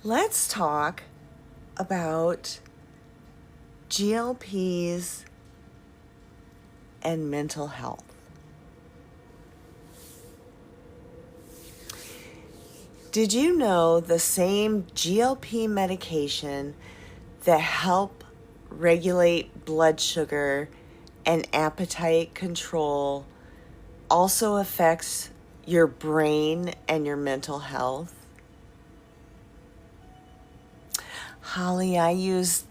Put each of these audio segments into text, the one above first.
Let's talk about GLPs and mental health. Did you know the same GLP medication that help regulate blood sugar and appetite control also affects your brain and your mental health? Holly, I used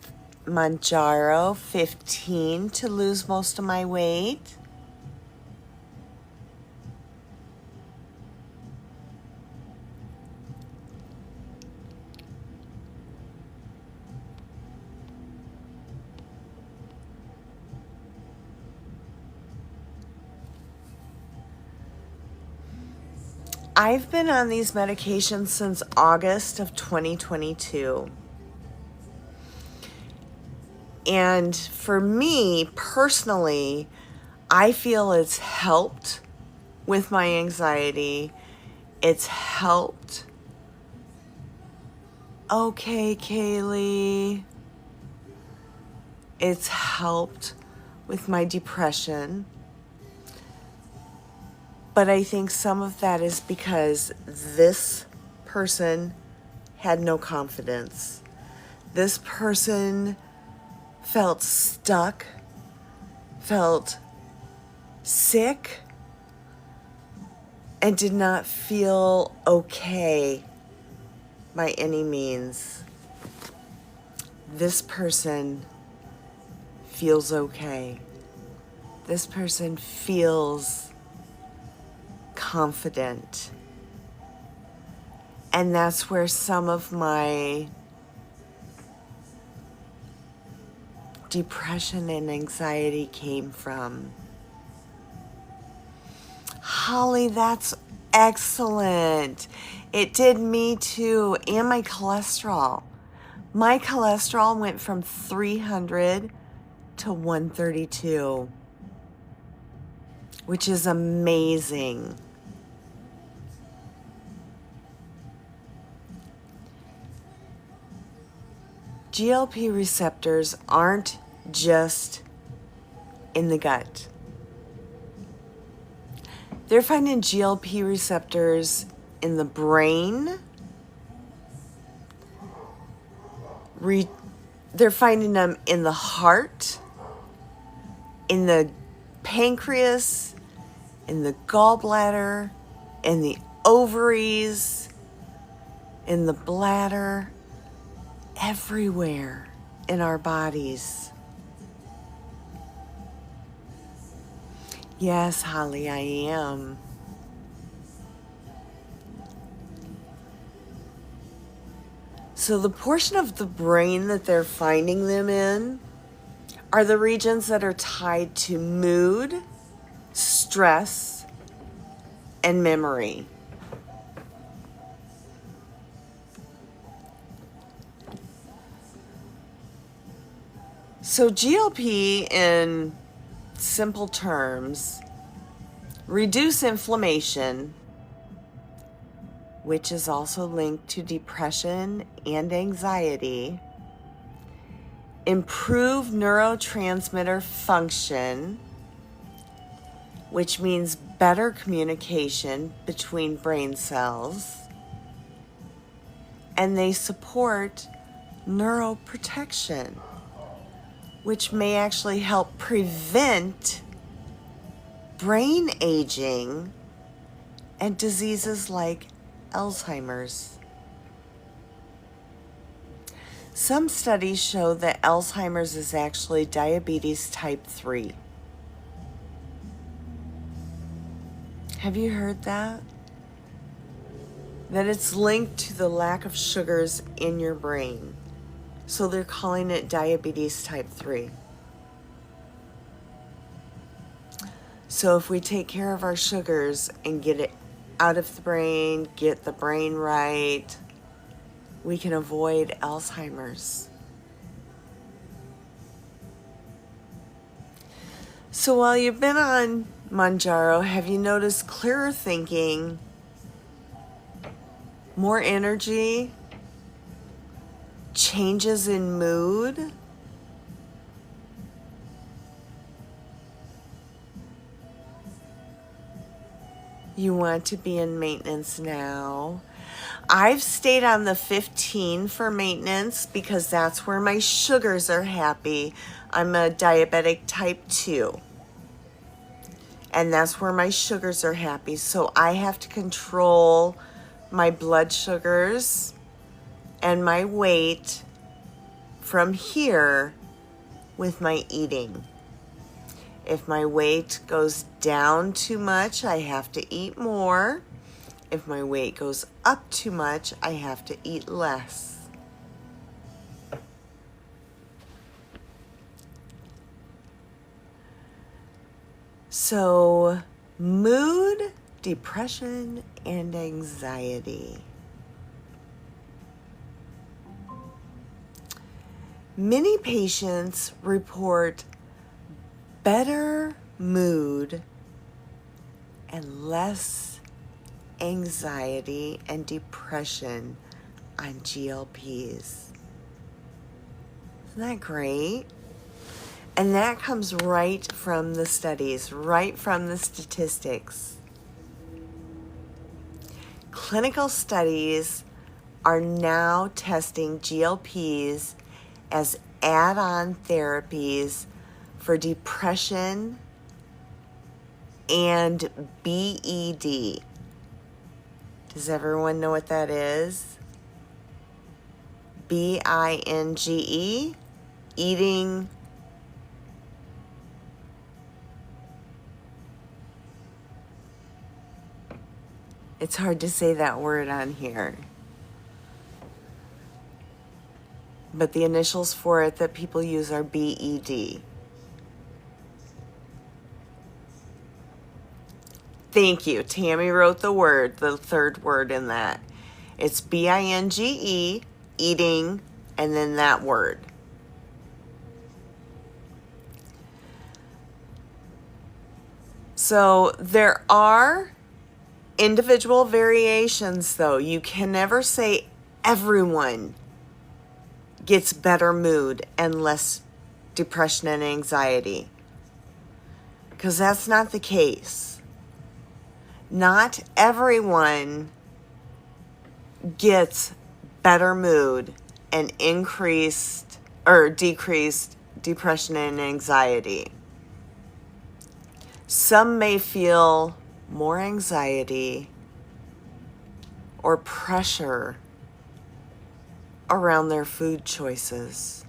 Mounjaro 15 to lose most of my weight. I've been on these medications since August of 2022. And for me personally, I feel it's helped with my anxiety. It's helped. Okay, Kaylee. It's helped with my depression. But I think some of that is because this person had no confidence. This person felt stuck, felt sick, and did not feel okay by any means. This person feels okay. This person feels confident. And that's where some of my depression and anxiety came from. Holly, that's excellent. It did me too, and my cholesterol. My cholesterol went from 300 to 132, which is amazing. GLP receptors aren't just in the gut. They're finding GLP receptors in the brain. They're finding them in the heart, in the pancreas, in the gallbladder, in the ovaries, in the bladder, everywhere in our bodies. Yes, Holly, I am. So the portion of the brain that they're finding them in are the regions that are tied to mood, stress, and memory. So GLP, in simple terms, reduce inflammation, which is also linked to depression and anxiety, improve neurotransmitter function, which means better communication between brain cells, and they support neuroprotection, which may actually help prevent brain aging and diseases like Alzheimer's. Some studies show that Alzheimer's is actually diabetes type 3. Have you heard that? That it's linked to the lack of sugars in your brain. So they're calling it diabetes type 3. So if we take care of our sugars and get it out of the brain, get the brain right, we can avoid Alzheimer's. So while you've been on Mounjaro, have you noticed clearer thinking, more energy, changes in mood, you want to be in maintenance now. I've stayed on the 15 for maintenance because that's where my sugars are happy. I'm a diabetic type 2. And that's where my sugars are happy. So I have to control my blood sugars and my weight from here with my eating. If my weight goes down too much, I have to eat more. If my weight goes up too much, I have to eat less. So, mood, depression, and anxiety. Many patients report better mood and less anxiety and depression on GLPs. Isn't that great? And that comes right from the studies, right from the statistics. Clinical studies are now testing GLPs as add-on therapies for depression and BED. Does everyone know what that is? BINGE, eating. It's hard to say that word on here. But the initials for it that people use are BED. Thank you. Tammy wrote the word, the third word in that. It's BINGE, eating, and then that word. So there are individual variations, though. You can never say everyone gets better mood and less depression and anxiety, because that's not the case. Not everyone gets better mood and increased or decreased depression and anxiety. Some may feel more anxiety or pressure around their food choices.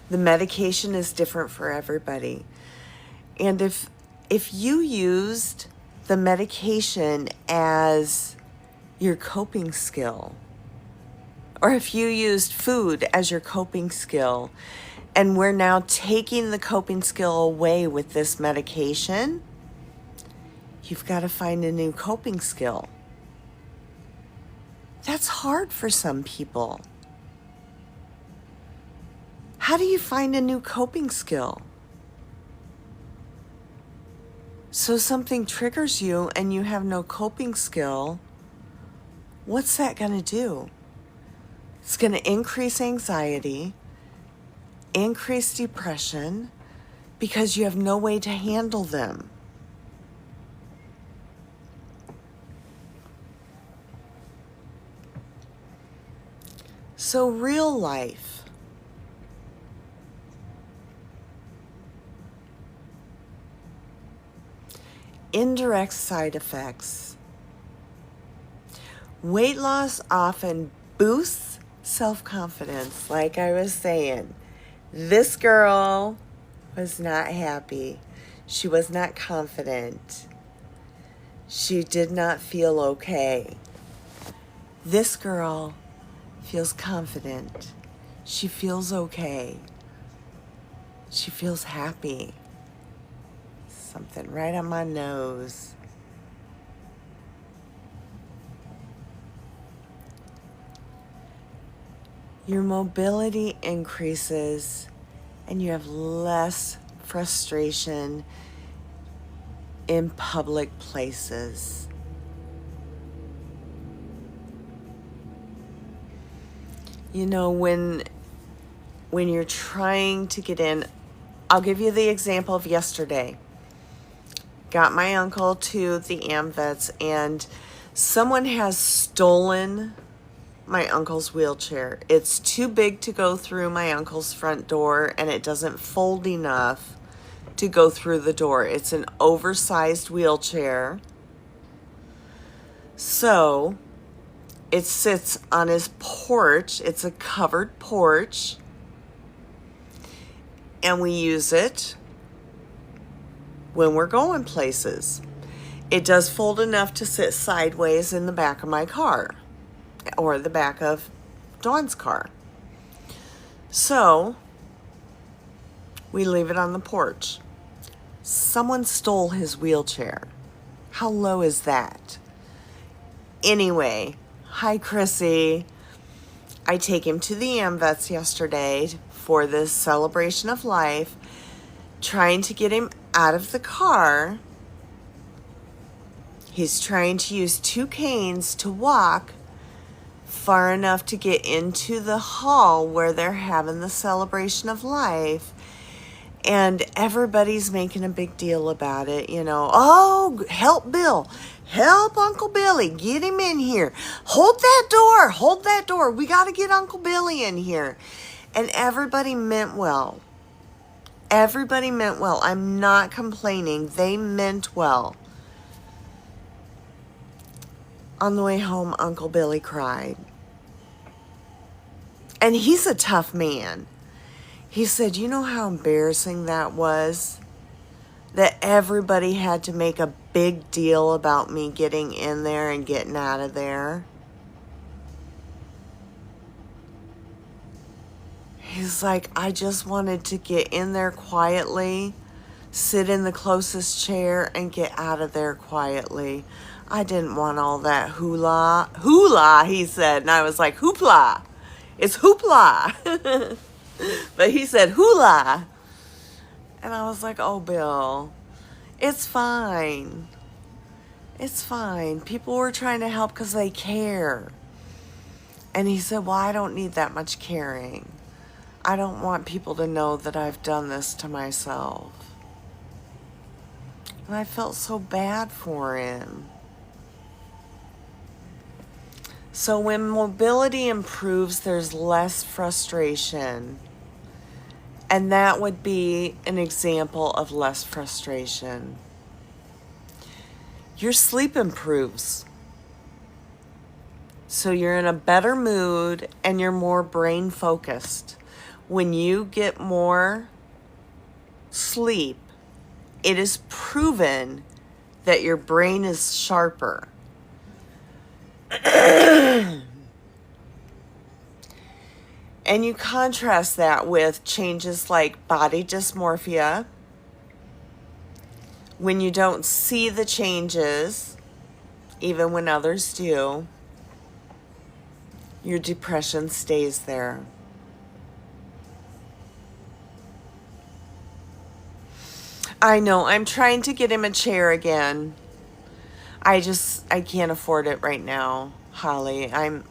The medication is different for everybody. And if you used the medication as your coping skill, or if you used food as your coping skill, and we're now taking the coping skill away with this medication, you've got to find a new coping skill. That's hard for some people. How do you find a new coping skill? So something triggers you and you have no coping skill. What's that going to do? It's going to increase anxiety, increase depression, because you have no way to handle them. So real life. Indirect side effects. Weight loss often boosts self-confidence. Like I was saying, this girl was not happy. She was not confident. She did not feel okay. This girl feels confident. She feels okay. She feels happy. Something right on my nose. Your mobility increases and you have less frustration in public places. You know, when you're trying to get in, I'll give you the example of yesterday. Got my uncle to the AmVets, and someone has stolen my uncle's wheelchair. It's too big to go through my uncle's front door, and it doesn't fold enough to go through the door. It's an oversized wheelchair. So it sits on his porch. It's a covered porch, and we use it when we're going places. It does fold enough to sit sideways in the back of my car or the back of Dawn's car. So we leave it on the porch. Someone stole his wheelchair. How low is that? Anyway, hi Chrissy. I take him to the AmVets yesterday for this celebration of life, trying to get him out of the car. He's trying to use 2 canes to walk far enough to get into the hall where they're having the celebration of life. And everybody's making a big deal about it, you know. Oh, help Bill. Help Uncle Billy. Get him in here. Hold that door. Hold that door. We got to get Uncle Billy in here. And everybody meant well. Everybody meant well. I'm not complaining. They meant well. On the way home, Uncle Billy cried. And he's a tough man. He said, you know how embarrassing that was? That everybody had to make a big deal about me getting in there and getting out of there. He's like, I just wanted to get in there quietly, sit in the closest chair, and get out of there quietly. I didn't want all that hula. Hula, he said. And I was like, hoopla. It's hoopla. But he said hula. And I was like, oh, Bill, it's fine. It's fine. People were trying to help because they care. And he said, well, I don't need that much caring. I don't want people to know that I've done this to myself. And I felt so bad for him. So when mobility improves, there's less frustration. And that would be an example of less frustration. Your sleep improves. So you're in a better mood and you're more brain focused. When you get more sleep, it is proven that your brain is sharper. And you contrast that with changes like body dysmorphia. When you don't see the changes, even when others do, your depression stays there. I know, I'm trying to get him a chair again. I can't afford it right now, Holly. I'm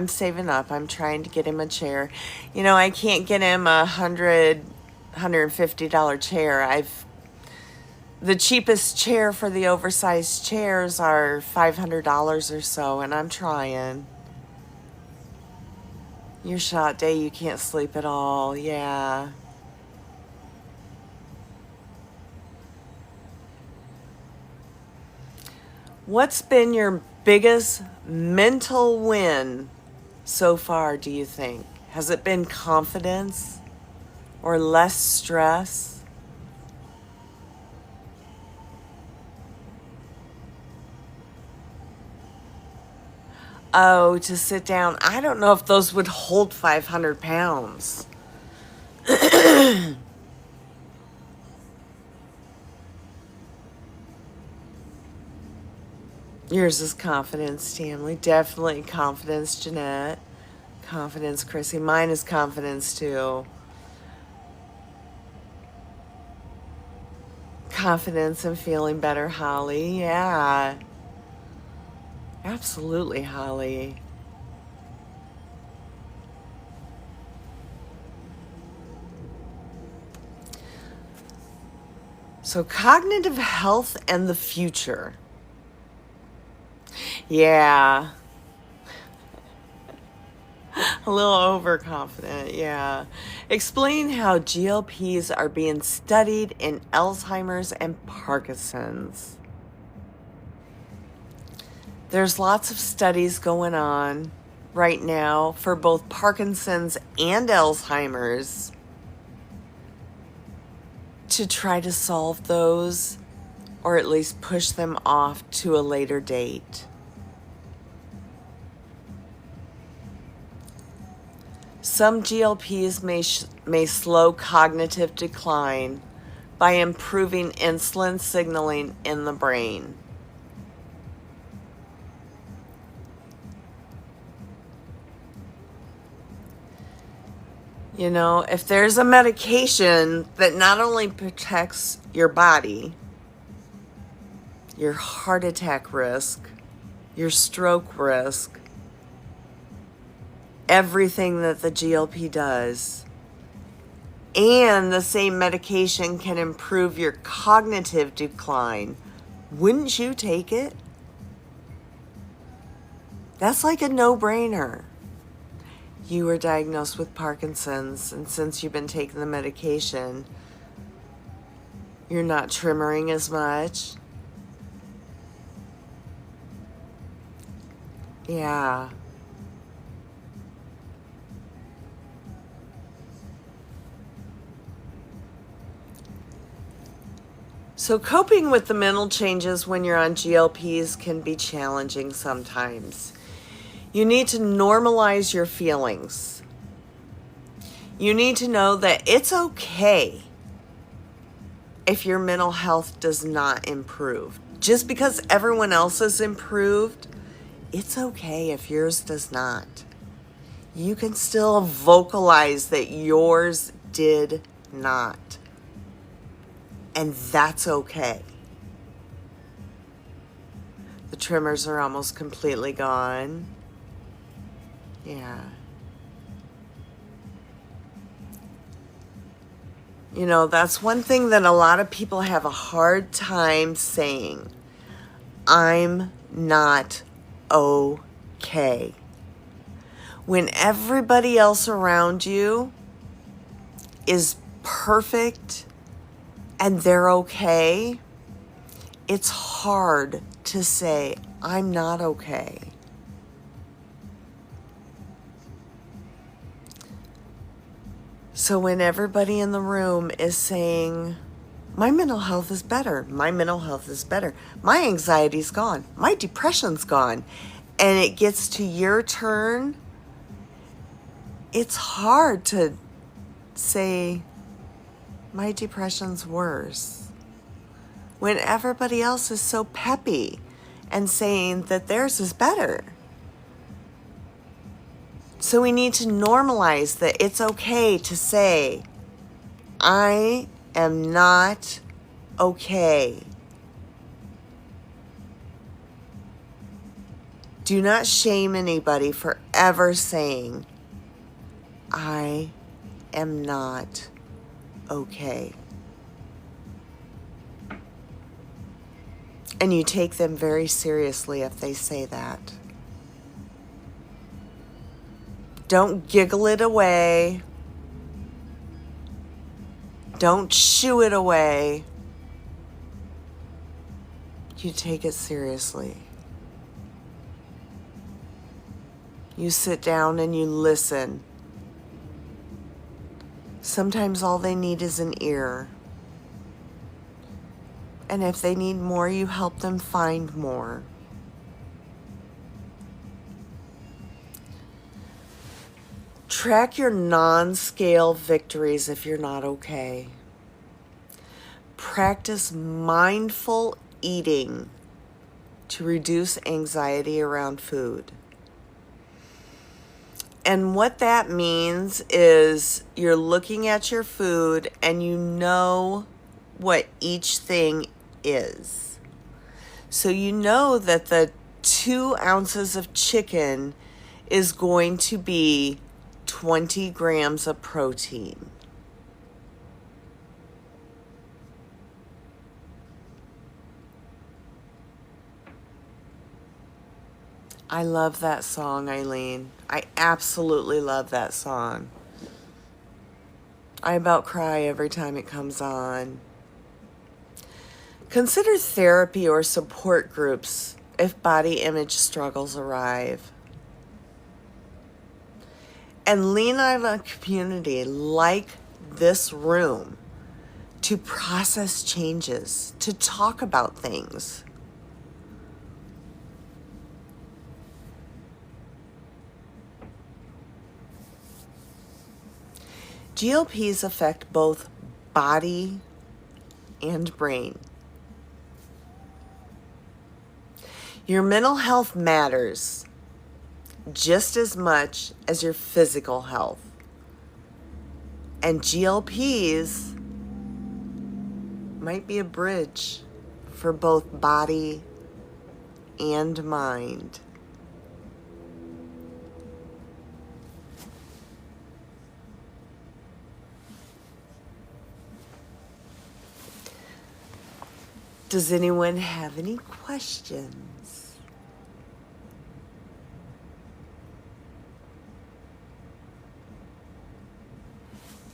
saving up. I'm trying to get him a chair. You know, I can't get him a $150 chair. The cheapest chair for the oversized chairs are $500 or so, and I'm trying. Your shot day, you can't sleep at all. Yeah. What's been your biggest mental win so far, do you think? Has it been confidence or less stress? Oh, to sit down. I don't know if those would hold 500 pounds. Yours is confidence, Stanley. Definitely confidence, Jeanette. Confidence, Chrissy. Mine is confidence, too. confidence and feeling better, Holly. Yeah. Absolutely, Holly. So, cognitive health and the future. Yeah. A little overconfident, yeah. Explain how GLPs are being studied in Alzheimer's and Parkinson's. There's lots of studies going on right now for both Parkinson's and Alzheimer's to try to solve those, or at least push them off to a later date. Some GLPs may slow cognitive decline by improving insulin signaling in the brain. You know, if there's a medication that not only protects your body, your heart attack risk, your stroke risk, everything that the GLP does, and the same medication can improve your cognitive decline, wouldn't you take it? That's like a no-brainer. You were diagnosed with Parkinson's, and since you've been taking the medication, you're not tremoring as much. Yeah. So coping with the mental changes when you're on GLPs can be challenging sometimes. You need to normalize your feelings. You need to know that it's okay if your mental health does not improve. Just because everyone else has improved, it's okay if yours does not. You can still vocalize that yours did not. And that's okay. The tremors are almost completely gone. Yeah. You know, that's one thing that a lot of people have a hard time saying. I'm not okay. When everybody else around you is perfect and they're okay, it's hard to say, I'm not okay. So when everybody in the room is saying, my mental health is better, my mental health is better, my anxiety's gone, my depression's gone, and it gets to your turn, it's hard to say, my depression's worse, when everybody else is so peppy and saying that theirs is better. So we need to normalize that it's okay to say, I am not okay. Do not shame anybody for ever saying, I am not okay. And you take them very seriously if they say that. Don't giggle it away. Don't shoo it away. You take it seriously. You sit down and you listen. Sometimes all they need is an ear. And if they need more, you help them find more. Track your non-scale victories if you're not okay. Practice mindful eating to reduce anxiety around food. And what that means is you're looking at your food and you know what each thing is. So you know that the 2 ounces of chicken is going to be 20 grams of protein. I love that song, Eileen. I absolutely love that song. I about cry every time it comes on. Consider therapy or support groups if body image struggles arrive. And lean on a community like this room to process changes, to talk about things. GLPs affect both body and brain. Your mental health matters just as much as your physical health. And GLPs might be a bridge for both body and mind. Does anyone have any questions?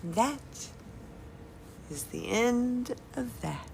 That is the end of that.